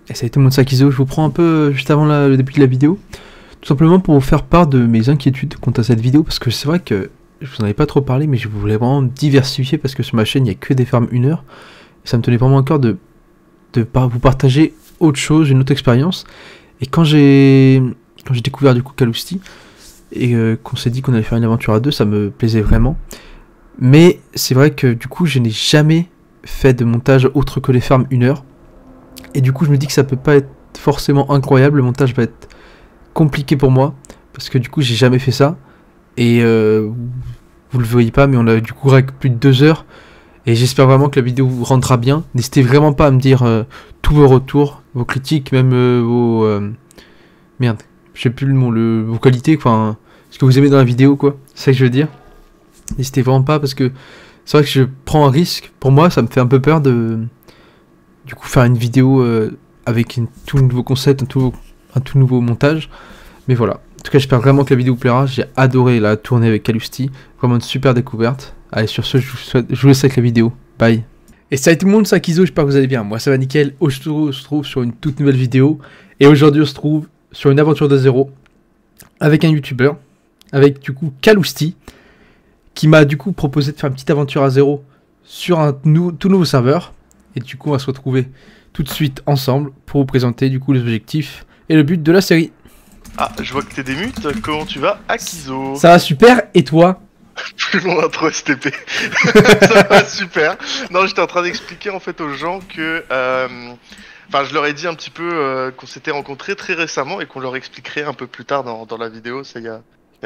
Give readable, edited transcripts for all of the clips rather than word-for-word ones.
Et ça a été mon sac ISO. Je vous prends un peu juste avant le début de la vidéo, tout simplement pour vous faire part de mes inquiétudes quant à cette vidéo, parce que c'est vrai que je vous en avais pas trop parlé, mais je voulais vraiment diversifier, parce que sur ma chaîne, il n'y a que des farms 1 heure, et ça me tenait vraiment à cœur de vous partager autre chose, une autre expérience. Et quand j'ai découvert du coup Calousti, et qu'on s'est dit qu'on allait faire une aventure à deux, ça me plaisait vraiment. Mais c'est vrai que du coup, je n'ai jamais fait de montage autre que les farms 1 heure. Et du coup, je me dis que ça peut pas être forcément incroyable. Le montage va être compliqué pour moi. Parce que du coup, j'ai jamais fait ça. Et vous le voyez pas, mais on a du coup plus de 2 heures. Et j'espère vraiment que la vidéo vous rendra bien. N'hésitez vraiment pas à me dire tous vos retours, vos critiques, même vos... merde, je sais plus le mot, vos qualités, enfin... ce que vous aimez dans la vidéo, quoi. C'est ça que je veux dire. N'hésitez vraiment pas, parce que c'est vrai que je prends un risque. Pour moi, ça me fait un peu peur de... du coup, faire une vidéo avec un tout nouveau concept, un tout nouveau montage. Mais voilà. En tout cas, j'espère vraiment que la vidéo vous plaira. J'ai adoré la tournée avec Calousti. Vraiment une super découverte. Allez, sur ce, je vous laisse avec la vidéo. Bye. Et salut tout le monde, c'est Akizo, j'espère que vous allez bien. Moi, ça va nickel. Aujourd'hui, on se trouve sur une toute nouvelle vidéo. Et aujourd'hui, on se trouve sur une aventure de zéro. Avec un youtubeur. Avec, du coup, Calousti. Qui m'a, du coup, proposé de faire une petite aventure à zéro sur un tout nouveau serveur. Et du coup, on va se retrouver tout de suite ensemble pour vous présenter, du coup, les objectifs et le but de la série. Ah, je vois que t'es des mutes, comment tu vas, Akizo? Ça va super, et toi? Plus long intro STP. Ça va super. Non, j'étais en train d'expliquer en fait aux gens que... Enfin, je leur ai dit un petit peu qu'on s'était rencontrés très récemment et qu'on leur expliquerait un peu plus tard dans la vidéo, ça y a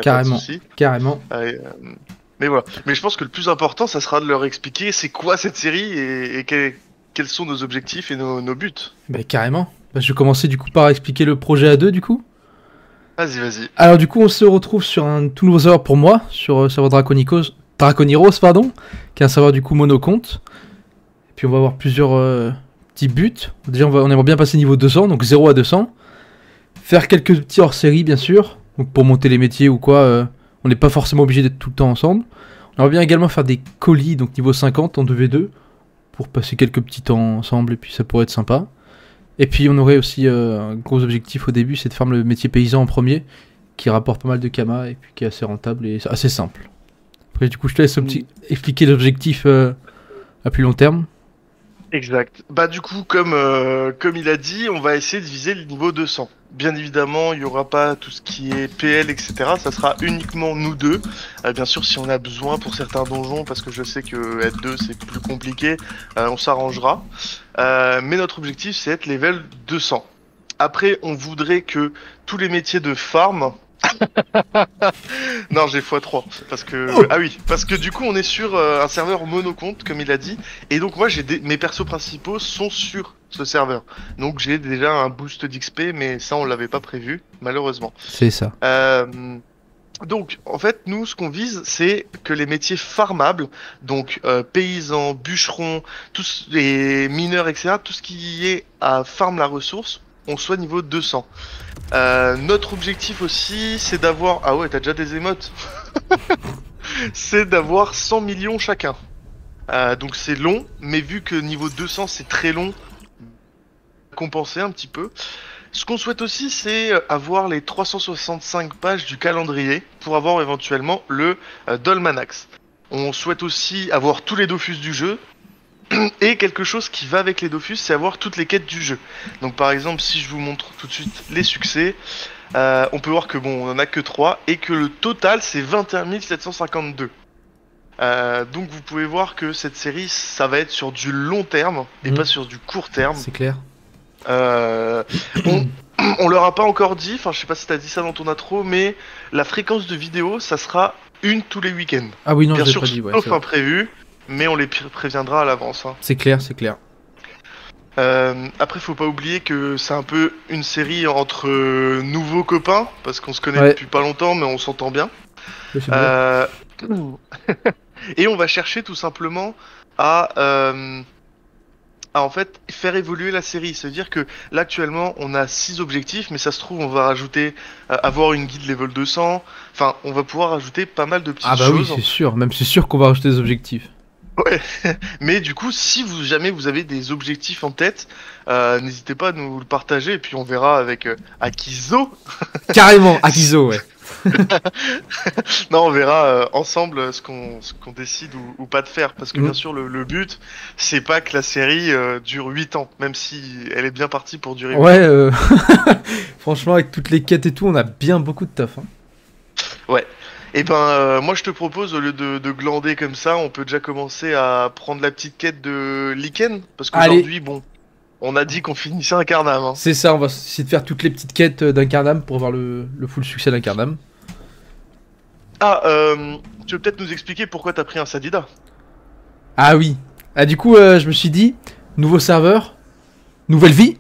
pas de souci. Carrément. Mais voilà. Mais je pense que le plus important, ça sera de leur expliquer c'est quoi cette série et quels sont nos objectifs et nos buts. Bah carrément. Bah, je vais commencer du coup par expliquer le projet à deux du coup. Vas-y. Alors du coup on se retrouve sur un tout nouveau serveur pour moi, sur le serveur Draconiros, pardon, qui est un serveur du coup monocompte. Et puis on va avoir plusieurs petits buts. Déjà on aimerait bien passer niveau 200, donc 0 à 200. Faire quelques petits hors-série bien sûr, donc pour monter les métiers ou quoi, on n'est pas forcément obligé d'être tout le temps ensemble. On aimerait bien également faire des colis, donc niveau 50 en 2v2, pour passer quelques petits temps ensemble et puis ça pourrait être sympa. Et puis on aurait aussi un gros objectif au début, c'est de faire le métier paysan en premier, qui rapporte pas mal de kama et puis qui est assez rentable et assez simple. Après du coup je te laisse expliquer l'objectif à plus long terme. Exact. Bah du coup, comme il a dit, on va essayer de viser le niveau 200. Bien évidemment, il n'y aura pas tout ce qui est PL, etc. Ça sera uniquement nous deux. Bien sûr, si on a besoin pour certains donjons, parce que je sais que être deux c'est plus compliqué, on s'arrangera. Mais notre objectif, c'est être level 200. Après, on voudrait que tous les métiers de farm... Non, j'ai x3 parce que ah oui, parce que du coup on est sur un serveur monocompte comme il a dit, et donc moi mes persos principaux sont sur ce serveur, donc j'ai déjà un boost d'XP, mais ça on l'avait pas prévu malheureusement. C'est ça. Donc en fait nous ce qu'on vise c'est que les métiers farmables, donc paysans, bûcherons, tous les mineurs, etc., tout ce qui est à farm la ressource, on soit niveau 200. Notre objectif aussi, c'est d'avoir... Ah ouais, t'as déjà des émotes. C'est d'avoir 100 millions chacun. Donc c'est long, mais vu que niveau 200 c'est très long, compenser un petit peu. Ce qu'on souhaite aussi, c'est avoir les 365 pages du calendrier pour avoir éventuellement le Dolmanax. On souhaite aussi avoir tous les Dofus du jeu. Et quelque chose qui va avec les Dofus, c'est avoir toutes les quêtes du jeu. Donc par exemple, si je vous montre tout de suite les succès, on peut voir que bon, on en a que 3 et que le total c'est 21 752. Donc vous pouvez voir que cette série, ça va être sur du long terme et pas sur du court terme. C'est clair. On leur a pas encore dit, enfin je sais pas si t'as dit ça dans ton intro, mais la fréquence de vidéo, ça sera une tous les week-ends. Ah oui, non, bien je sûr, l'ai pas dit, ouais, sauf imprévu. Mais on les préviendra à l'avance. Hein. C'est clair, c'est clair. Après, faut pas oublier que c'est un peu une série entre nouveaux copains, parce qu'on se connaît depuis pas longtemps, mais on s'entend bien. Et on va chercher tout simplement à en fait faire évoluer la série. C'est-à-dire que là actuellement on a 6 objectifs, mais ça se trouve on va rajouter avoir une guide level 200. Enfin, on va pouvoir rajouter pas mal de petites choses. Ah bah oui, c'est sûr. Même c'est sûr qu'on va rajouter des objectifs. Ouais. Mais du coup, si vous jamais vous avez des objectifs en tête, n'hésitez pas à nous le partager et puis on verra avec Akizo. Carrément, Akizo, ouais. Non, on verra ensemble ce qu'on décide ou pas de faire. Parce que bien sûr, le but, c'est pas que la série dure 8 ans, même si elle est bien partie pour durer 8 ans. Ouais, franchement, avec toutes les quêtes et tout, on a bien beaucoup de taf. Hein. Ouais. Et ben, moi je te propose, au lieu de glander comme ça, on peut déjà commencer à prendre la petite quête de Lycan. Parce Allez. qu'aujourd'hui, bon, on a dit qu'on finissait un Carnam. Hein. C'est ça, on va essayer de faire toutes les petites quêtes d'un Carnam pour avoir le full succès d'un Carnam. Ah, tu veux peut-être nous expliquer pourquoi t'as pris un Sadida? Ah oui. Ah du coup, je me suis dit, nouveau serveur, nouvelle vie.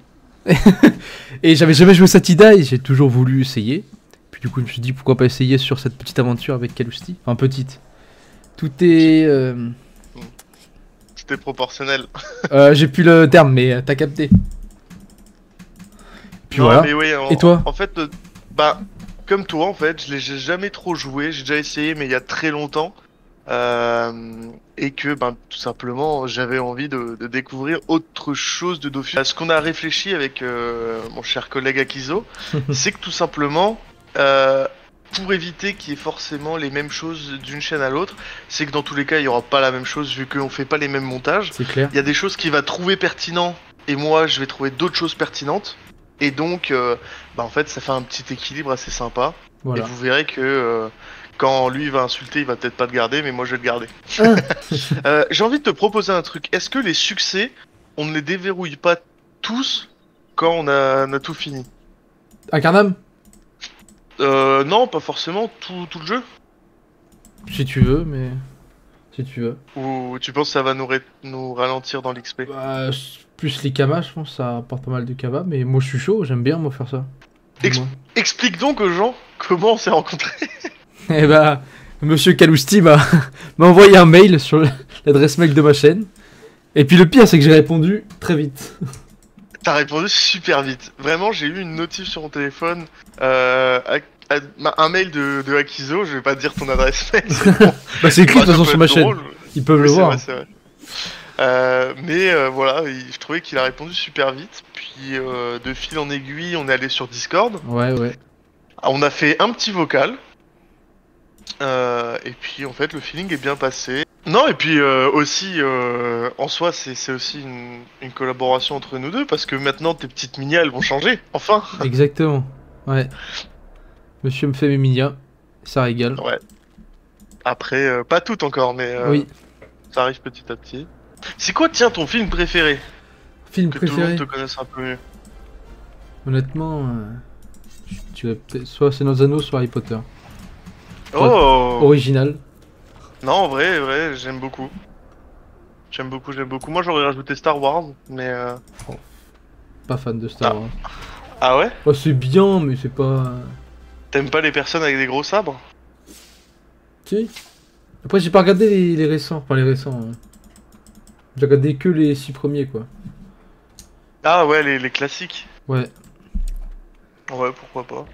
Et j'avais jamais joué Satida et j'ai toujours voulu essayer. Puis du coup, je me suis dit, pourquoi pas essayer sur cette petite aventure avec Calusti. Enfin, petite. Tout est... C'était proportionnel. j'ai plus le terme, mais t'as capté. Puis Non, voilà. mais oui, Et toi? En fait, bah, comme toi, en fait, j'ai jamais trop joué. J'ai déjà essayé, mais il y a très longtemps. Et que, ben, tout simplement, j'avais envie de découvrir autre chose de Dofus. Ce qu'on a réfléchi avec mon cher collègue Akizo, c'est que tout simplement, pour éviter qu'il y ait forcément les mêmes choses d'une chaîne à l'autre, c'est que dans tous les cas, il y aura pas la même chose vu qu'on fait pas les mêmes montages. C'est clair. Il y a des choses qu'il va trouver pertinentes et moi, je vais trouver d'autres choses pertinentes. Et donc, bah, en fait, ça fait un petit équilibre assez sympa. Voilà. Et vous verrez que quand lui va insulter, il va peut-être pas te garder, mais moi je vais le garder. J'ai envie de te proposer un truc. Est-ce que les succès, on ne les déverrouille pas tous quand on a tout fini? Un Carnam? Non, pas forcément tout le jeu. Si tu veux, mais... Si tu veux. Ou tu penses que ça va nous ralentir dans l'XP? Bah, plus les kamas, je pense, ça apporte pas mal de kamas, mais moi je suis chaud, j'aime bien moi faire ça. Moi. Explique donc aux gens comment on s'est rencontrés. Eh bah, monsieur Calousti m'a envoyé un mail sur l'adresse mail de ma chaîne. Et puis le pire, c'est que j'ai répondu très vite. T'as répondu super vite. Vraiment, j'ai eu une notif sur mon téléphone, un mail de Akizo, je vais pas te dire ton adresse mail. Bon. Bah c'est écrit de Bah, toute façon ça sur peut ma être chaîne. drôle. Ils peuvent Oui, le c'est voir. vrai, c'est vrai. Mais voilà, je trouvais qu'il a répondu super vite. Puis de fil en aiguille, on est allé sur Discord. Ouais, ouais. On a fait un petit vocal. Et puis en fait, le feeling est bien passé. Non, et puis aussi, en soi, c'est aussi une collaboration entre nous deux parce que maintenant tes petites minia elles vont changer. Enfin. Exactement. Ouais. Monsieur me fait mes minia. Ça régale. Ouais. Après, pas toutes encore, mais Oui. ça arrive petit à petit. C'est quoi, tiens, ton film préféré? Film Que tout le préféré. monde te connaisse un peu mieux. Honnêtement, tu vas peut-être soit C'est nos Anneaux, soit Harry Potter. Oh. Original. Non, en vrai, j'aime beaucoup. J'aime beaucoup. Moi, j'aurais rajouté Star Wars, mais. Pas fan de Star Wars. Ah ouais? Oh, c'est bien, mais c'est pas. T'aimes pas les personnes avec des gros sabres? Si. Après, j'ai pas regardé les récents. Enfin, les récents. J'ai regardé que les 6 premiers, quoi. Ah ouais, les classiques. Ouais. Ouais, pourquoi pas.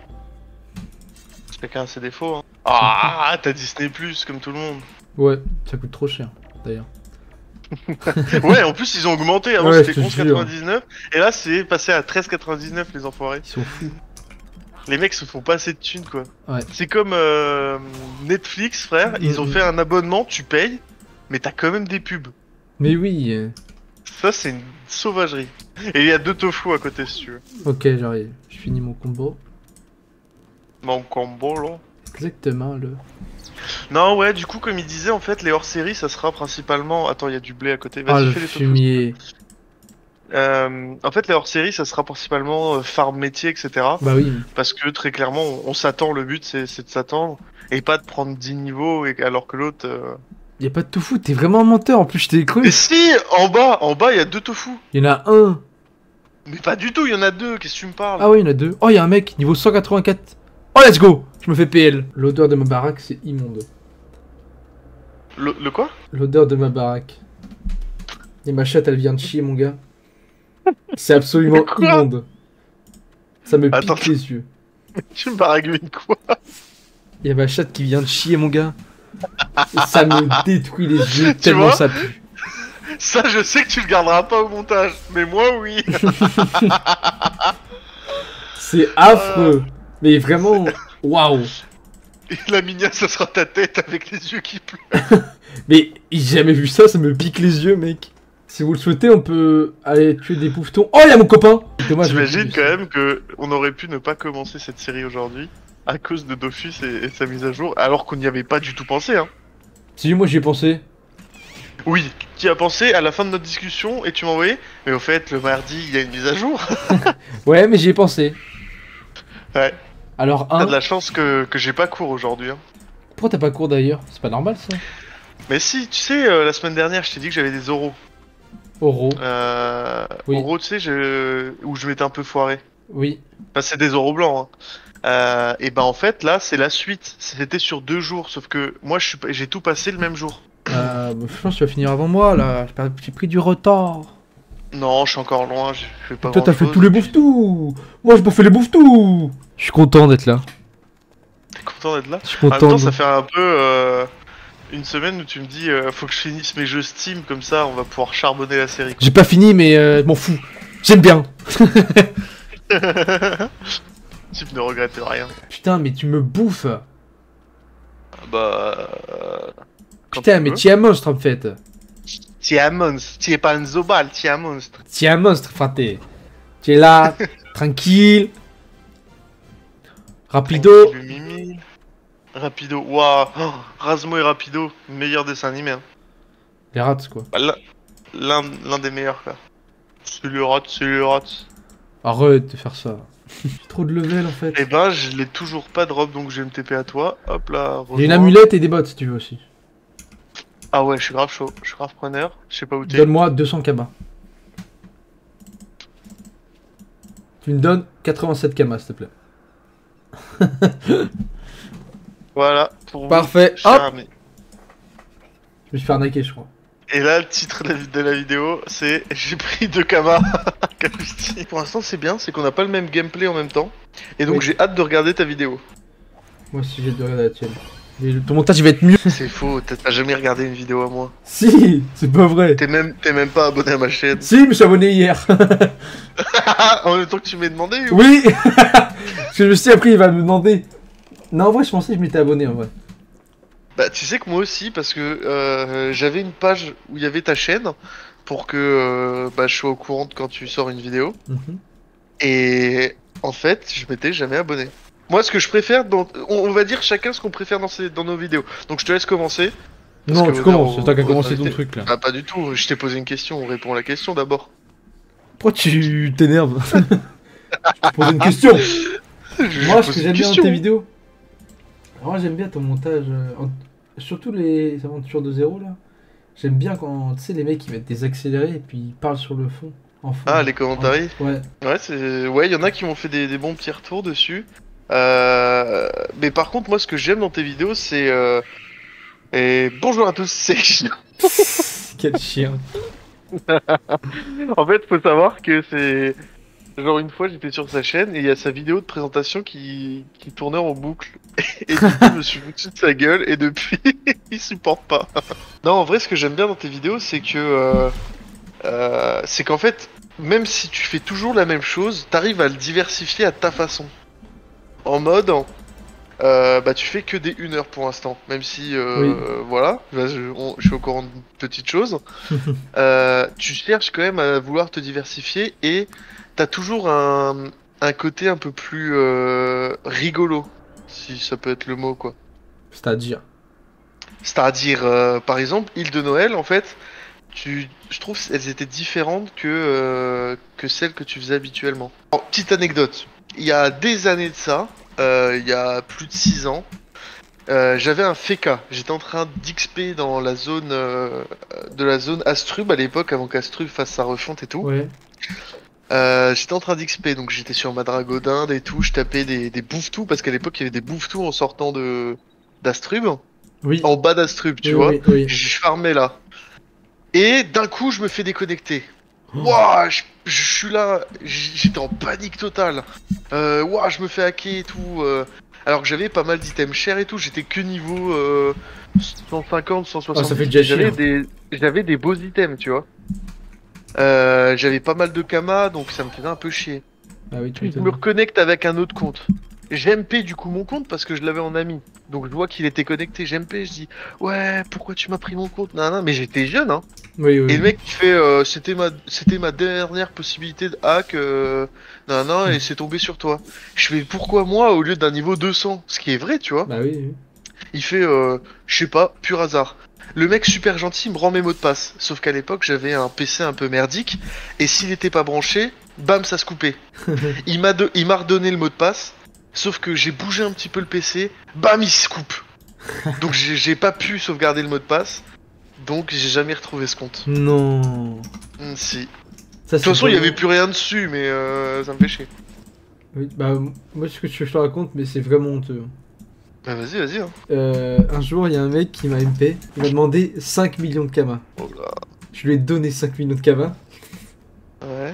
Chacun a ses défauts. Hein. Ah, t'as Disney Plus comme tout le monde. Ouais, ça coûte trop cher, d'ailleurs. Ouais, en plus ils ont augmenté. Avant Ouais, c'était je te jure. 11,99 et là c'est passé à 13,99 les enfoirés. Ils sont fous. Les mecs se font pas assez de thunes quoi. Ouais. C'est comme Netflix, frère. Ils ont fait un abonnement, tu payes, mais t'as quand même des pubs. Mais oui. Ça c'est une sauvagerie. Et il y a 2 tofu à côté si tu veux. Ok, j'arrive. Je finis mon combo. Mon combo là. Exactement, le. Non, ouais, du coup, comme il disait, en fait, les hors-séries, ça sera principalement. Attends, il y a du blé à côté. Ah, Vas-y, le fais les tofu. fumier. En fait, les hors-séries, ça sera principalement farm métier, etc. Bah oui. Parce que très clairement, on s'attend. Le but, c'est de s'attendre et pas de prendre 10 niveaux, alors que l'autre. Y a pas de tofu, t'es vraiment un menteur. En plus, je t'ai cru. Et si, en bas, il y a 2 tofu. Il y en a un. Mais pas du tout, il y en a 2. Qu'est-ce que tu me parles? Ah oui, il y en a 2. Oh, il y a un mec, niveau 184. Oh, let's go. Je me fais PL. L'odeur de ma baraque, c'est immonde. Le quoi? L'odeur de ma baraque. Et ma chatte, elle vient de chier, mon gars. C'est absolument Quoi? immonde. Ça me Attends. pique les yeux. Tu me baragouines quoi? Il y a ma chatte qui vient de chier, mon gars. Et ça me détruit les yeux tellement vois ça pue. Ça, je sais que tu le garderas pas au montage, mais moi, oui. C'est affreux. Mais vraiment, waouh. Et la minia, ça sera ta tête avec les yeux qui pleurent. Mais j'ai jamais vu ça, ça me pique les yeux, mec. Si vous le souhaitez, on peut aller tuer des bouffetons. Oh, il y a mon copain. Dommage. J'imagine quand même que on aurait pu ne pas commencer cette série aujourd'hui à cause de Dofus et sa mise à jour, alors qu'on n'y avait pas du tout pensé, hein. Si, moi j'y ai pensé. Oui, tu y as pensé à la fin de notre discussion et tu m'as envoyé, mais au fait, le mardi, il y a une mise à jour. Ouais, mais j'y ai pensé. Ouais. Alors, T'as de la chance que j'ai pas cours aujourd'hui, hein. Pourquoi t'as pas cours d'ailleurs? C'est pas normal ça. Mais si, tu sais, la semaine dernière, je t'ai dit que j'avais des oraux. Oro. Oui. Oraux, tu sais, où je m'étais un peu foiré. Oui. Enfin, c'est des oraux blancs, hein. Et ben en fait, là, c'est la suite. C'était sur 2 jours, sauf que moi, j'ai tout passé le même jour. Je pense que tu vas finir avant moi là. J'ai pris du retard. Non, je suis encore loin, je fais pas Toi, t'as fait grand-chose. tous les bouffetous. Moi, j'ai pas fait les bouffetous. Je suis content d'être là. T'es content d'être là? Je suis En même content. temps, ça fait un peu une semaine où tu me dis faut que je finisse mes jeux Steam, comme ça on va pouvoir charbonner la série. J'ai pas fini, mais je m'en fous. J'aime bien. Tu ne regrettes rien. Putain, mais tu me bouffes. Bah. Quand Putain, tu mais veux. tu es un monstre en fait. Tu es un monstre, tu es pas un zobal, tu es un monstre. Tu es un monstre, fraté. Tu es là, tranquille. Rapido. Tranquille, Mimi. Rapido, waouh, oh, Razmo et Rapido, meilleur dessin animé. Hein. Les rats, quoi. Bah, l'un des meilleurs, quoi. C'est le rat, c'est le rat. Arrête de faire ça. J'ai trop de level en fait. Eh ben, je l'ai toujours pas drop, donc je vais me TP à toi. Hop là, J'ai une rejoins. amulette et des bottes si tu veux aussi. Ah ouais, je suis grave chaud, je suis grave preneur. Je sais pas où t'es. Donne-moi 200 kamas. Tu me donnes 87 kamas s'il te plaît. Voilà, pour vous, Parfait, cher hop. ami. Je me suis fait arnaquer, je crois. Et là, le titre de la vidéo, c'est j'ai pris 2 kamas. Calusti. Pour l'instant, c'est bien, c'est qu'on n'a pas le même gameplay en même temps. Et donc, Oui. j'ai hâte de regarder ta vidéo. Moi aussi j'ai de regarder la tienne. Mais ton montage il va être mieux. C'est faux, t'as jamais regardé une vidéo à moi. Si, c'est pas vrai. T'es même pas abonné à ma chaîne. Si, je me suis abonné hier. En même temps que tu m'as demandé ou... Oui. Parce que je me suis dit, après il va me demander. Non, en vrai, je pensais que je m'étais abonné en vrai. Bah, tu sais que moi aussi, parce que j'avais une page où il y avait ta chaîne pour que bah, je sois au courant de quand tu sors une vidéo. Mhm. Et en fait, je m'étais jamais abonné. Moi, ce que je préfère, on va dire chacun ce qu'on préfère dans nos vidéos. Donc, je te laisse commencer. Parce Non, que tu honneur commences, au- c'est toi qui as au commencé ton invité. truc là. Ah, pas du tout, je t'ai posé une question, on répond à la question d'abord. Pourquoi tu t'énerves? Je te pose une question. Moi, ce que j'aime bien dans tes vidéos. Moi, j'aime bien ton montage. Surtout les aventures de zéro là. J'aime bien quand tu sais les mecs ils mettent des accélérés et puis ils parlent sur le fond. En fond. Ah, les commentaires. Ouais. Ouais, il y en a qui m'ont fait des bons petits retours dessus. Mais par contre, moi, ce que j'aime dans tes vidéos, c'est... Et bonjour à tous, c'est... Quel chien. En fait, faut savoir que c'est... Genre, une fois, j'étais sur sa chaîne et il y a sa vidéo de présentation qui tournait en boucle. Et du coup, je me suis foutu de sa gueule et depuis, il supporte pas. Non, en vrai, ce que j'aime bien dans tes vidéos, c'est que... c'est qu'en fait, même si tu fais toujours la même chose, t'arrives à le diversifier à ta façon. En mode, bah tu fais que des 1 heure pour l'instant, même si voilà, là, je suis au courant de petites choses. Tu cherches quand même à vouloir te diversifier et t'as toujours un côté un peu plus rigolo, si ça peut être le mot quoi. C'est-à-dire. C'est-à-dire, par exemple, Île de Noël, en fait, je trouve qu'elles étaient différentes que celles que tu faisais habituellement. Alors, petite anecdote, il y a des années de ça, il y a plus de 6 ans, j'avais un FK, j'étais en train d'XP dans la zone de la zone Astrub à l'époque, avant qu'Astrub fasse sa refonte et tout. Ouais. J'étais en train d'XP, donc j'étais sur ma Dragodinde et tout, je tapais des bouffetous, parce qu'à l'époque il y avait des bouffetous en sortant d'Astrub, Oui. en bas d'Astrub, tu Oui, vois. oui, oui. Je farmais là. Et d'un coup, je me fais déconnecter. Wouah, je suis là, j'étais en panique totale. Wouah, je me fais hacker et tout. Alors que j'avais pas mal d'items chers et tout, j'étais que niveau 150, 160. Ah, ça fait déjà chier. J'avais des beaux items, tu vois. J'avais pas mal de Kama, donc ça me faisait un peu chier. Ah oui, Puis je me reconnecte avec un autre compte. J'MP du coup mon compte parce que je l'avais en ami. Donc je vois qu'il était connecté, j'MP, je dis ouais, pourquoi tu m'as pris mon compte? Non, mais j'étais jeune, hein. Oui, oui. Et le mec il fait c'était ma dernière possibilité de hack, non, et c'est tombé sur toi. Je fais pourquoi moi au lieu d'un niveau 200? Ce qui est vrai, tu vois. Bah oui, oui. Il fait je sais pas, pur hasard. Le mec super gentil me rend mes mots de passe. Sauf qu'à l'époque j'avais un PC un peu merdique. Et s'il était pas branché, bam ça se coupait. Il m'a redonné le mot de passe. Sauf que j'ai bougé un petit peu le PC. Bam il se coupe. Donc j'ai pas pu sauvegarder le mot de passe. Donc j'ai jamais retrouvé ce compte. Non. Si. Ça, De toute façon il y avait plus rien dessus mais ça me fait chier. Oui, bah moi ce que je te raconte mais c'est vraiment honteux. Bah vas-y hein. Un jour il y a un mec qui m'a MP, il m'a demandé 5 millions de Kama. Oh là. Je lui ai donné 5 millions de Kama. Ouais.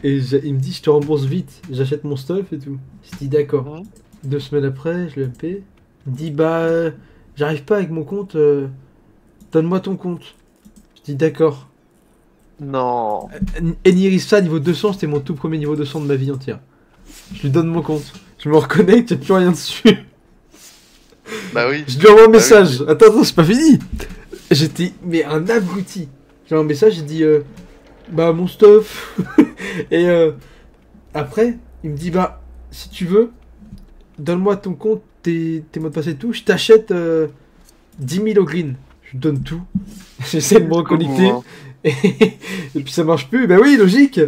Et il me dit je te rembourse vite, j'achète mon stuff et tout. Je dis d'accord. 2 semaines après, je l'ai MP. Il me dit bah j'arrive pas avec mon compte, donne-moi ton compte. Je dis d'accord. Non. Enirissa niveau 200, c'était mon tout premier niveau 200 de ma vie entière. Je lui donne mon compte. Je me reconnecte, y'a plus rien dessus. Bah oui. Je lui envoie un Bah message. oui. Attends, c'est pas fini. J'étais mais un abruti. J'ai un message, j'ai dit bah mon stuff. Et après, il me dit bah si tu veux, donne-moi ton compte, tes mots de passe et tout, je t'achète 10 000 au green. Je lui donne tout. J'essaie de me reconnecter. Et puis ça marche plus. Bah oui, logique.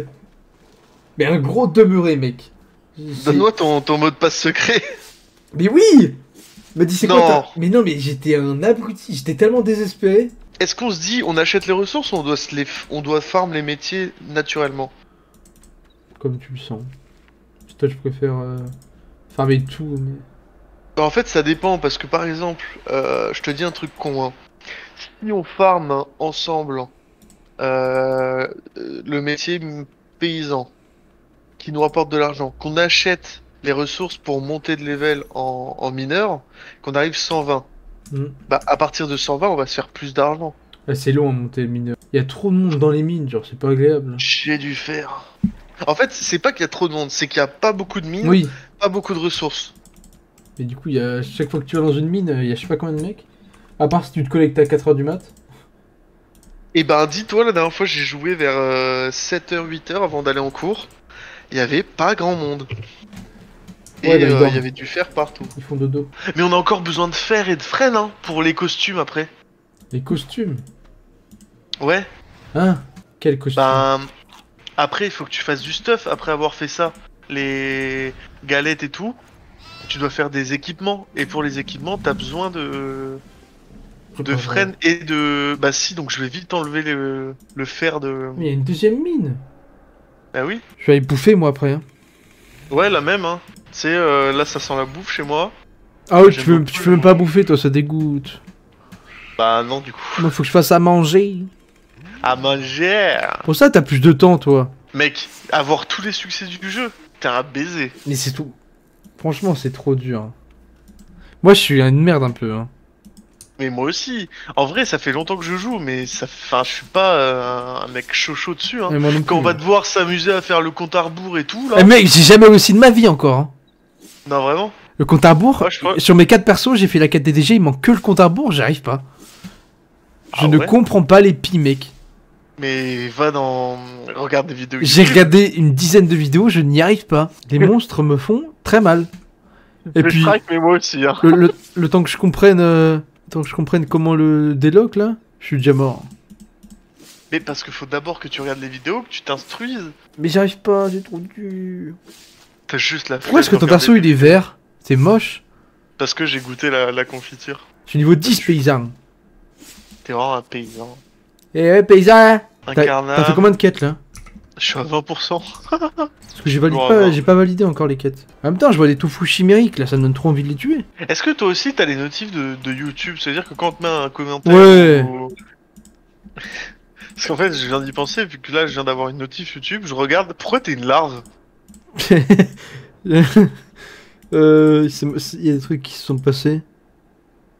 Mais un gros demeuré, mec. Donne-moi ton mot de passe secret. Mais oui. Il m'a dit c'est Non. quoi mais non, mais j'étais un abruti. J'étais tellement désespéré. Est-ce qu'on se dit on achète les ressources ou on doit farm les métiers naturellement? Comme tu le sens. Toi, je préfère farmer tout. Mais... Bah, en fait ça dépend parce que par exemple, je te dis un truc con. Hein. Si on farm ensemble le métier paysan qui nous rapporte de l'argent, qu'on achète les ressources pour monter de level en mineur, qu'on arrive 120. Bah à partir de 120 on va se faire plus d'argent. Ah, c'est long à monter le mineur. Il y a trop de monde dans les mines, genre c'est pas agréable. J'ai dû faire. En fait c'est pas qu'il y a trop de monde, c'est qu'il y a pas beaucoup de mines, Oui. pas beaucoup de ressources. Et du coup, il y a chaque fois que tu vas dans une mine, il y a je sais pas combien de mecs. À part si tu te connectes à 4h du mat. Et ben dis-toi, la dernière fois j'ai joué vers 7h, 8h avant d'aller en cours. Il y avait pas grand monde. Et Ouais, bah, il y avait du fer partout. Ils font dodo. Mais on a encore besoin de fer et de freine hein, pour les costumes après. Les costumes. Ouais. Hein? Quel costume? Ben après il faut que tu fasses du stuff après avoir fait ça. Les galettes et tout. Tu dois faire des équipements. Et pour les équipements t'as besoin de freine et de... Bah si, donc je vais vite enlever le fer de... Mais il y a une deuxième mine. Bah oui. Je vais aller bouffer moi après. Hein. Ouais, la même, hein. Tu sais, là ça sent la bouffe chez moi. Ah oui, tu peux même pas bouffer toi, ça dégoûte. Bah non, du coup. Moi, faut que je fasse à manger. À manger. Pour ça, t'as plus de temps, toi. Mec, avoir tous les succès du jeu, t'es un baiser. Mais c'est tout. Franchement, c'est trop dur. Moi, je suis une merde un peu. Hein. Mais moi aussi. En vrai, ça fait longtemps que je joue, mais ça, enfin, je suis pas un mec chaud dessus. Hein. Moi non Quand plus, on va hein. devoir s'amuser à faire le compte à rebours et tout, là. Eh mec, j'ai jamais réussi de ma vie encore. Hein. Non, vraiment. Le compte à rebours, Ouais, je crois- sur mes 4 persos, j'ai fait la quête DDG, il manque que le compte à rebours, j'y arrive pas. Je Ah ne ouais comprends pas les pis, mec. Mais va dans... Regarde des vidéos. J'ai YouTube. regardé une dizaine de vidéos, je n'y arrive pas. Les monstres me font très mal. Et Je puis, strike, mais moi aussi, hein. le temps que je comprenne, comment le déloc là, je suis déjà mort. Mais parce qu'il faut d'abord que tu regardes les vidéos, que tu t'instruises. Mais j'arrive pas, c'est trop dur. T'as juste la Pourquoi est-ce que flemme de ton perso regarder. il est vert? C'est moche. Parce que j'ai goûté la confiture. Je suis niveau 10 paysan. T'es vraiment un paysan. Eh ouais, paysan. Un T'as carnage. fait combien de quêtes là? Je suis à 20%. Parce que Bon, j'ai pas validé encore les quêtes. En même temps, je vois des toufous chimériques là, ça me donne trop envie de les tuer. Est-ce que toi aussi t'as les notifs de YouTube? C'est-à-dire que quand on te met un commentaire... Ouais. Parce qu'en fait, je viens d'y penser, vu que là, je viens d'avoir une notif YouTube, je regarde... Pourquoi t'es une larve? Il y a des trucs qui se sont passés.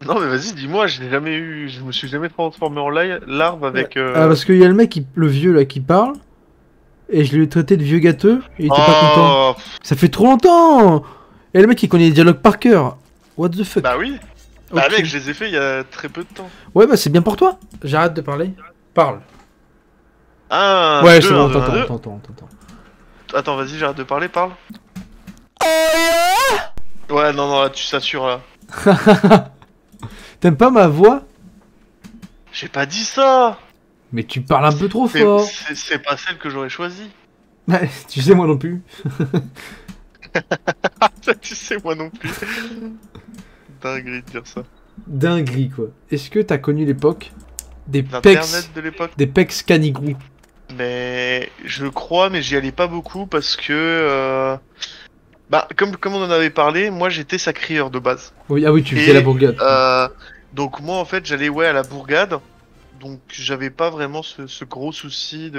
Non mais vas-y, dis-moi, je me suis jamais transformé en larve avec... Ah, parce qu'il y a le mec, le vieux là, qui parle. Et je lui ai traité de vieux gâteux. Et il était pas content. Ça fait trop longtemps. Et le mec, il connaît les dialogues par cœur. What the fuck? Bah oui. Bah mec, je les ai fait il y a très peu de temps. Ouais, bah c'est bien pour toi. J'arrête de parler. Parle. Ah, ouais, c'est bon, t'entends. Attends, vas-y, j'arrête de parler, parle. Ouais, non, là, tu sassures, là. T'aimes pas ma voix? J'ai pas dit ça. Mais tu parles un peu trop fort. C'est pas celle que j'aurais choisie. Ouais, tu sais, moi non plus. Tu sais, moi non plus. Dinguerie de dire ça. Dinguerie, quoi. Est-ce que t'as connu l'époque des L'Internet de l'époque? Des pecs canigrou? Mais je crois, mais j'y allais pas beaucoup parce que... Bah, comme on en avait parlé, moi j'étais sacrieur de base. Oui, ah oui, tu faisais la bourgade. Donc moi en fait j'allais à la bourgade. Donc j'avais pas vraiment ce gros souci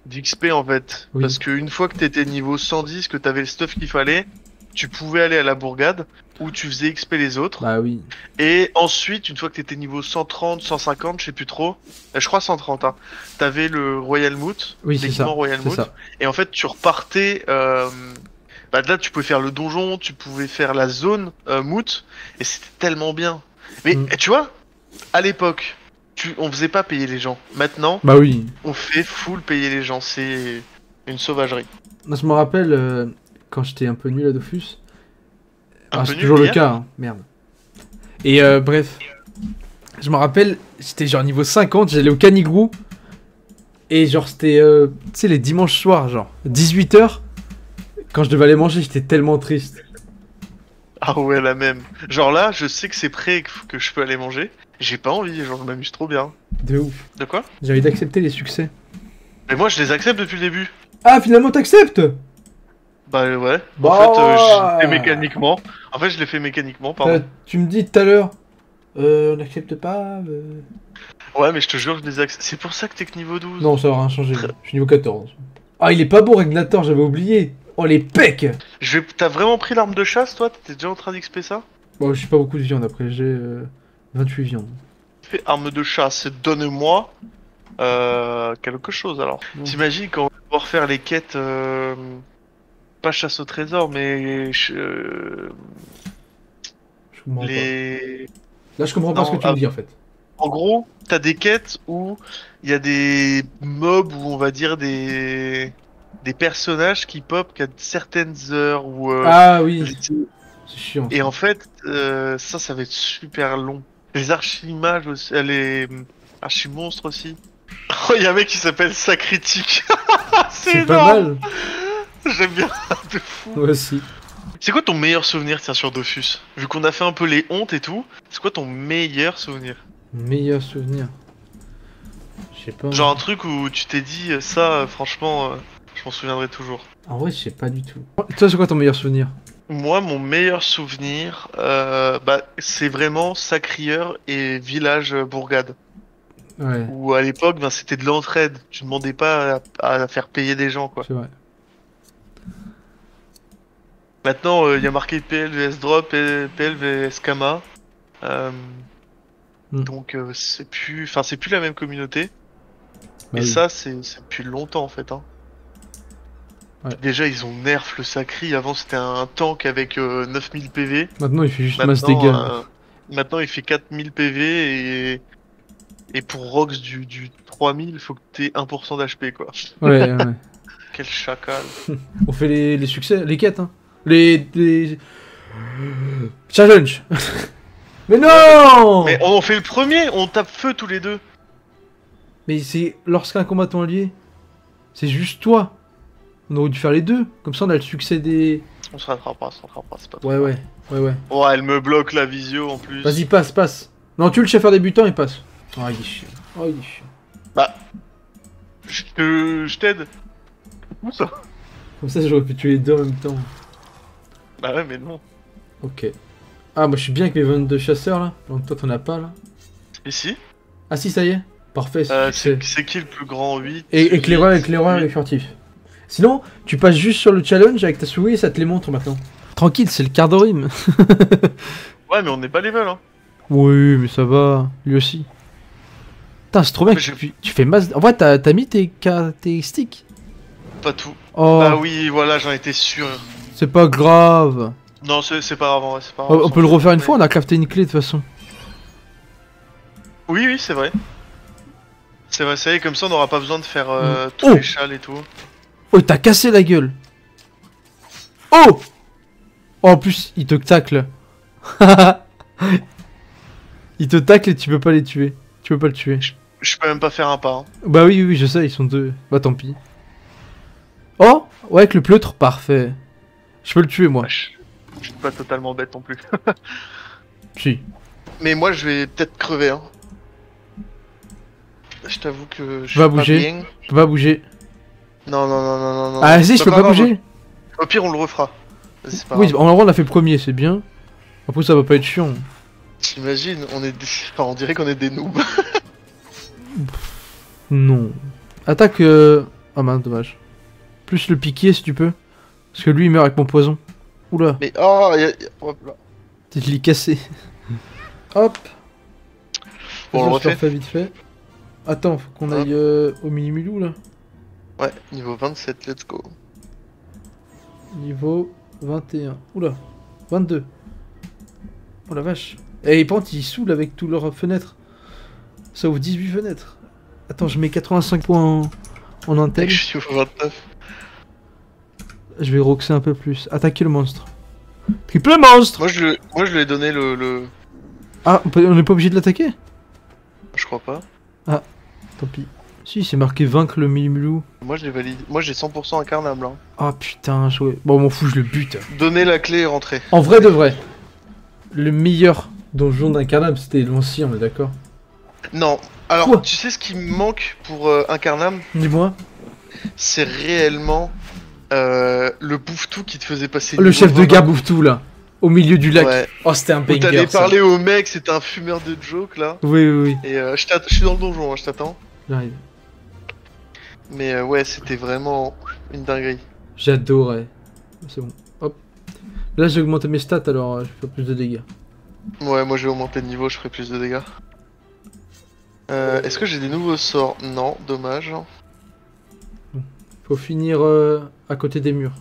d'XP en fait. Oui. Parce qu'une fois que t'étais niveau 110, que t'avais le stuff qu'il fallait, tu pouvais aller à la bourgade où tu faisais XP les autres. Bah oui. Et ensuite, une fois que t'étais niveau 130, 150, je sais plus trop, je crois 130, hein, t'avais le Royal Moot, oui, l'équipement Royal Moot, et en fait tu repartais, bah là tu pouvais faire le donjon, tu pouvais faire la zone Moot, et c'était tellement bien. Mais tu vois, à l'époque, on faisait pas payer les gens. Maintenant, bah oui, on fait full payer les gens, c'est une sauvagerie. Moi, je me rappelle quand j'étais un peu nul à Dofus. C'est nul toujours le hier cas, hein. Merde. Et bref, je me rappelle, j'étais genre niveau 50, j'allais au Canigrou. Et genre c'était, tu sais, les dimanches soirs, genre 18h. Quand je devais aller manger, j'étais tellement triste. Ah ouais, la même. Genre là, je sais que c'est prêt que je peux aller manger. J'ai pas envie, genre je m'amuse trop bien. De ouf. De quoi? J'ai envie d'accepter les succès. Mais moi je les accepte depuis le début. Ah, finalement t'acceptes? Bah ouais. Bah, en fait, je l'ai fait mécaniquement. En fait, je l'ai fait mécaniquement, pardon. Tu me dis tout à l'heure, on n'accepte pas. Ouais, mais je te jure, je les accepte. C'est pour ça que t'es que niveau 12. Non, ça va rien changer. Je suis niveau 14. Ah, il est pas beau, Régnator, j'avais oublié. Oh, les pecs! T'as vraiment pris l'arme de chasse, toi? T'étais déjà en train d'XP ça? Bon, je suis pas beaucoup de viande après, j'ai 28 viandes. Fais arme de chasse, donne-moi quelque chose alors. T'imagines quand on va pouvoir faire les quêtes, pas chasse au trésor, mais Je comprends les... pas. Là, je comprends pas ce que tu me dis en fait. En gros, t'as des quêtes où il y a des mobs ou on va dire des personnages qui pop qu'à certaines heures ou ah oui, c'est chiant. Et en fait, ça va être super long. Les archimages aussi, les archimonstres aussi. Oh, il y a un mec qui s'appelle Sacritique. C'est pas mal. J'aime bien, de fou. Moi aussi. C'est quoi ton meilleur souvenir, tiens, sur Dofus? Vu qu'on a fait un peu les hontes et tout, c'est quoi ton meilleur souvenir? Meilleur souvenir? Je sais pas. Genre un truc où tu t'es dit, ça, franchement, je m'en souviendrai toujours. En vrai, je sais pas du tout. Toi, c'est quoi ton meilleur souvenir? Moi, mon meilleur souvenir, bah, c'est vraiment Sacrieur et village bourgade. Ouais. Où à l'époque, ben, c'était de l'entraide. Tu demandais pas à faire payer des gens, quoi. C'est vrai. Maintenant, il y a marqué PL vs Drop et PL vs Kama. Donc, c'est plus la même communauté. Bah et oui. ça, c'est depuis longtemps, en fait. Hein. Ouais. Déjà, ils ont nerf le Sacri. Avant, c'était un tank avec 9000 PV. Maintenant, il fait juste masse dégâts. Maintenant, il fait 4000 PV et pour Rox du 3000, il faut que t'aies 1% d'HP, quoi. Ouais. Quel chacal. On fait les succès, les quêtes, hein. Les... Challenge. Mais non! Mais on fait le premier, on tape feu tous les deux. Mais c'est lorsqu'un combattant lié, c'est juste toi. On aurait dû faire les deux, comme ça on a le succès des... On se rattrape pas, c'est pas trop Ouais. Oh, elle me bloque la visio en plus. Vas-y, passe. Non, tu le chef débutant et passe. Oh, il est chiant. Bah... Je t'aide. Où ça? Comme ça, j'aurais pu tuer les deux en même temps. Bah ouais, mais non. Ok. Ah, moi je suis bien avec mes 22 chasseurs là. Donc toi t'en as pas là. Ici? Ah si, ça y est. Parfait. C'est qui le plus grand 8? Et éclaireur et furtif. Sinon, tu passes juste sur le challenge avec ta souris et ça te les montre maintenant. tranquille, c'est le Cardorim. Ouais, mais on n'est pas level, hein. Oui, mais ça va. Lui aussi. Putain, c'est trop bien Mais que tu fais masse. En vrai, t'as mis tes sticks. Pas tout. Oh, Ah oui, voilà, j'en étais sûr. c'est pas grave. Non, c'est pas grave, en vrai, c'est pas grave. On peut le refaire une fois, on a crafté une clé de toute façon. Oui, c'est vrai. C'est vrai, ça y est, comme ça on n'aura pas besoin de faire tous Oh les châles et tout. Oh, t'as cassé la gueule. Oh, oh, en plus, il te tacle. Il te tacle et tu peux pas les tuer. Tu peux pas le tuer. Je peux même pas faire un pas. Hein. Bah oui, je sais, ils sont deux. Bah tant pis. Oh, ouais, avec le pleutre, parfait. Je peux le tuer, moi. Ouais, je suis pas totalement bête non plus. Si. Mais moi je vais peut-être crever. Hein. Je t'avoue que je Va suis pas bouger. bien. Je peux pas bouger. Non. Ah si, je peux pas bouger. Au pire, on le refera. C'est pas Oui, grave. en vrai, on l'a fait premier, c'est bien. Après, ça va pas être chiant. T'imagines, on est enfin, on dirait qu'on est des noobs. Non. Attaque... Ah mince, dommage. Plus le piquer, si tu peux. Parce que lui, il meurt avec mon poison. Oula, Mais oh, hop là. je l'ai cassé. Hop. Bon, on le Je refait. refais vite fait. Attends, faut qu'on aille au mini-milou, là. Ouais, niveau 27, let's go. Niveau 21. Oula, 22. Oh la vache. Et par contre, ils saoulent avec tous leurs fenêtres. Ça ouvre 18 fenêtres. Attends, je mets 85 points en intel. Je suis au 29. Je vais roxer un peu plus. Attaquer le monstre. Triple monstre. Moi je lui ai donné le... Ah, on n'est pas obligé de l'attaquer? Je crois pas. Tant pis. Si, c'est marqué vaincre le mini-milou. Moi je l'ai validé. Moi j'ai 100% incarnable. Hein. Ah putain, joué. Bon, on m'en fout, je le bute. Donnez la clé et rentrez. En vrai de vrai, le meilleur donjon d'incarnable, c'était l'ancien, on est d'accord? Non. Alors, Quoi tu sais ce qui me manque pour incarnable? Dis-moi. C'est réellement le bouffe-tout qui te faisait passer Le niveau chef de 20. gare bouffe tout là. Au milieu du lac. Ouais. Oh, c'était un Où banger. t'allais ça. parler au mec, c'était un fumeur de joke là. Oui. Et je suis dans le donjon, hein, je t'attends. J'arrive. Mais ouais, c'était vraiment une dinguerie. J'adorais. C'est bon. Hop. Là, j'ai augmenté mes stats alors je fais plus de dégâts. Ouais, moi j'ai augmenté de niveau, je ferai plus de dégâts. Est-ce que j'ai des nouveaux sorts? Non, dommage. Faut finir à côté des murs.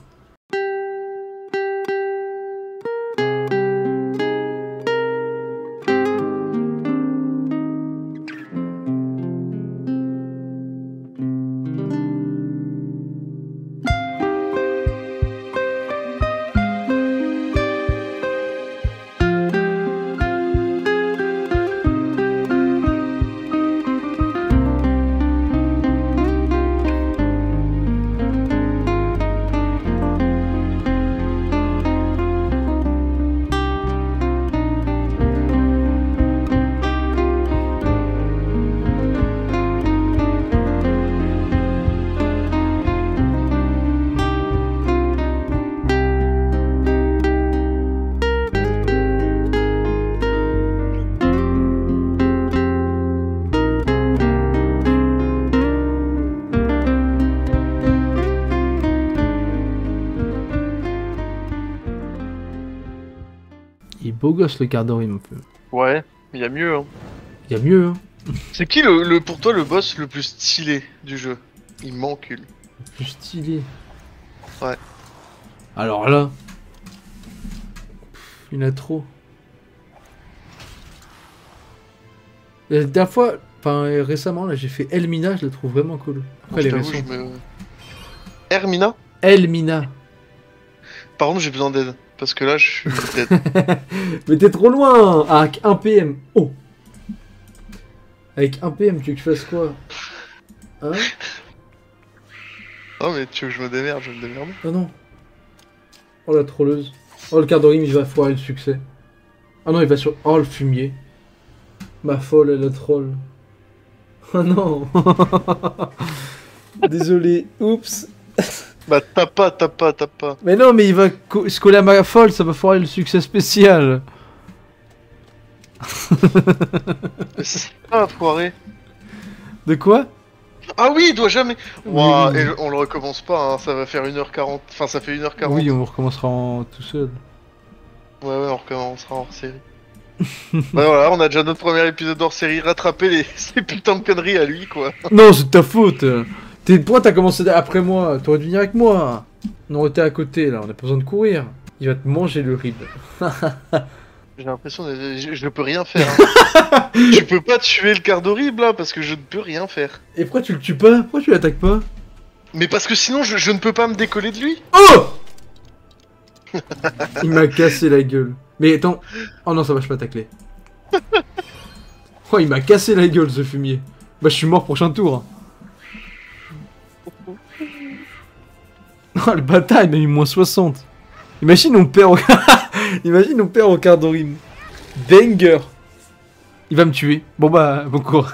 Il est beau gosse le Cardorim un peu. Ouais, il y a mieux. Hein. Il y a mieux, hein. C'est qui pour toi le boss le plus stylé du jeu? Il m'encule. Plus stylé. Ouais. Alors là. Il y en a trop. La dernière fois, enfin récemment, là j'ai fait Elmina, je la trouve vraiment cool. Après les récents. Hermina? Elmina. Par contre, j'ai besoin d'aide. Parce que là, je suis dead. Mais t'es trop loin. Avec 1 PM. Oh. Avec 1 PM, tu veux que je fasse quoi? Hein? Oh, mais tu veux que je me démerde, je vais me démerder. Ah non. Oh la trolleuse. Oh le Cardorim, il va foirer le succès. Ah non, il va sur... Oh le fumier. Ma folle, elle a troll. Oh non. Désolé. Oups. Bah t'as pas. Mais non, mais il va se coller à ma folle, ça va foirer le succès spécial. C'est pas à foirer. De quoi? Ah oui, il doit jamais... Oui, Ouah, oui. et on le recommence pas, hein, ça va faire 1h40, enfin ça fait 1h40. Oui, on recommencera tout seul. Ouais, on recommencera hors série. Bah voilà, on a déjà notre premier épisode hors série, rattraper ces putains de conneries à lui, quoi. Non, c'est de ta faute. Pourquoi t'as commencé après moi? T'aurais dû venir avec moi. On aurait été à côté, là, on a pas besoin de courir. Il va te manger le rib. J'ai l'impression que je peux rien faire. Hein. Tu peux pas tuer le Cardorib là, parce que je ne peux rien faire. Et pourquoi tu le tues pas? Pourquoi tu l'attaques pas? Mais parce que sinon je ne peux pas me décoller de lui. Oh! Il m'a cassé la gueule. Mais attends. Oh non, ça va, je peux pas tacler. Oh, il m'a cassé la gueule, ce fumier. Bah, je suis mort prochain tour. Oh, le bâtard, il m'a mis moins 60. Imagine, on perd au... Imagine, on perd au Cardorim. Banger. Il va me tuer. Bon bah, bon courage.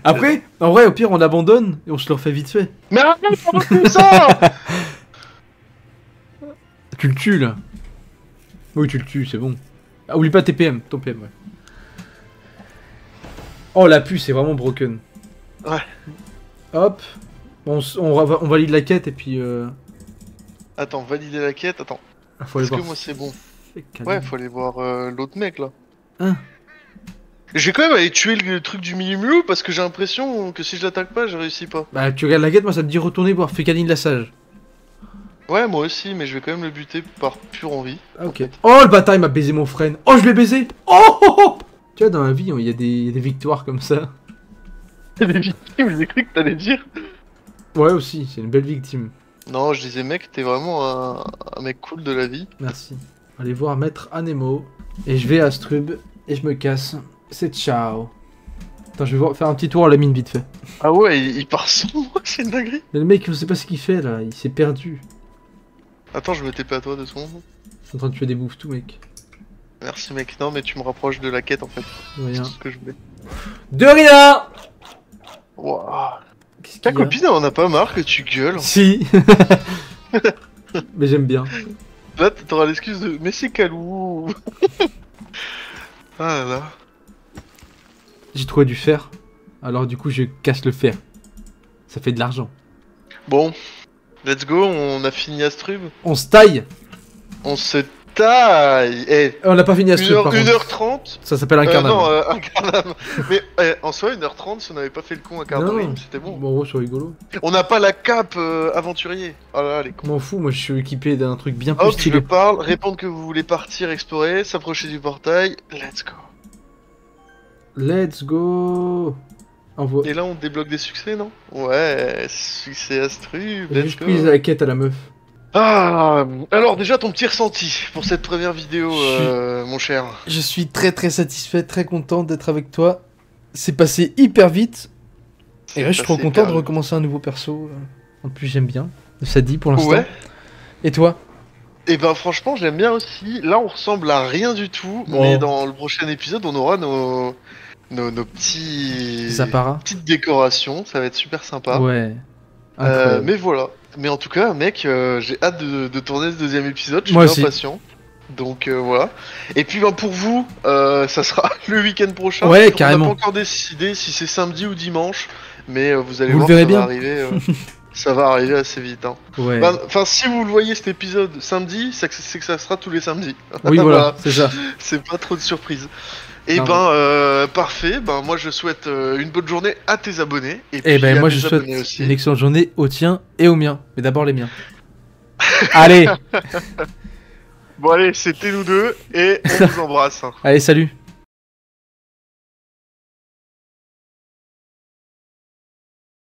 Après, en vrai, au pire, on abandonne et on se le refait vite fait. Mais arrête, on refait ça. Tu le tues, là. Oui, tu le tues, c'est bon. Ah, oublie pas tes PM, ton PM, ouais. Oh, la puce, c'est vraiment broken. Ouais. Hop. On valide la quête et puis... Attends, valider la quête, attends. Faut aller Est-ce que voir. moi c'est bon? Calme. Ouais, faut aller voir l'autre mec là. Hein? J'ai quand même aller tuer le truc du Milimulou parce que j'ai l'impression que si je l'attaque pas, je réussis pas. Bah, tu regardes la quête, moi ça me dit retourner voir Fécaline la sage. Ouais, moi aussi, mais je vais quand même le buter par pure envie. Ah, ok. Oh, le bâtard, il m'a baisé mon frère. Oh, je l'ai baisé. Oh, oh, oh. Tu vois, dans la vie, il y a des victoires comme ça. T'as des victimes, j'ai cru que t'allais dire. Ouais, aussi, c'est une belle victime. Non, je disais, mec, t'es vraiment un mec cool de la vie. Merci. Allez voir Maître Anemo. Et je vais à Strub. Et je me casse. C'est ciao. Attends, je vais faire un petit tour à la mine vite fait. Ah ouais, il part sans moi, c'est une dinguerie. Mais le mec, je sais pas ce qu'il fait là. Il s'est perdu. Attends, je me TP à toi 2 secondes. Je suis en train de tuer des bouffes tout, mec. Merci mec, non mais tu me rapproches de la quête en fait. De C'est rien. tout ce que je voulais. De rien. Wouah. Qu'est-ce Ta qu'il y a? copine elle en a pas marre que tu gueules. Si. Mais j'aime bien. Là t'auras l'excuse de mais c'est Calou. Ah là là. J'ai trouvé du fer. Alors du coup, je casse le fer. Ça fait de l'argent. Bon, let's go, on a fini Astrub. On se taille. On se taille. Eh, On n'a pas fini à ce truc, par contre. 1h30. Ça s'appelle un carnaval. Non, un carnam. Mais en soi, 1h30, si on n'avait pas fait le con à Cardorim, Non. c'était bon. Bon, en gros, c'est rigolo. On n'a pas la cape aventurier. Oh là là, les cons. M'en fous, moi je suis équipé d'un truc bien plus Hop, je stylé. parle, répondre que vous voulez partir explorer, s'approcher du portail, let's go. Let's go. Envoie. Et là, on débloque des succès, non? Ouais, succès Astrub, J'ai let's juste go. pris la quête à la meuf. Ah, alors déjà ton petit ressenti pour cette première vidéo, mon cher. Je suis très très satisfait, très content d'être avec toi. C'est passé hyper vite. Et là, je suis trop content de recommencer un nouveau perso. En plus, j'aime bien. Ça dit pour l'instant. Ouais. Et toi? Et ben franchement, j'aime bien aussi. Là, on ressemble à rien du tout, Bon. mais dans le prochain épisode, on aura nos petits Des apparats. petites décorations. Ça va être super sympa. Ouais. Incroyable. Mais voilà. Mais en tout cas, mec, j'ai hâte de tourner ce deuxième épisode. Je suis Moi bien aussi. impatient. Donc voilà. Et puis ben, pour vous, ça sera le week-end prochain. Ouais, On carrément. n'a pas encore décidé si c'est samedi ou dimanche, mais vous allez Vous le voir, verrez ça bien. va arriver. Ça va arriver assez vite. Hein. Ouais. Enfin, si vous le voyez cet épisode samedi, c'est que ça sera tous les samedis. Oui, voilà, c'est ça. C'est pas trop de surprise. Et Non, parfait. Ben moi je souhaite une bonne journée à tes abonnés. Et Et ben à moi mes je souhaite abonnés aussi. une excellente journée aux tiens et aux miens. Mais d'abord les miens. Allez. Bon allez, c'était nous deux et on vous embrasse. Allez, salut.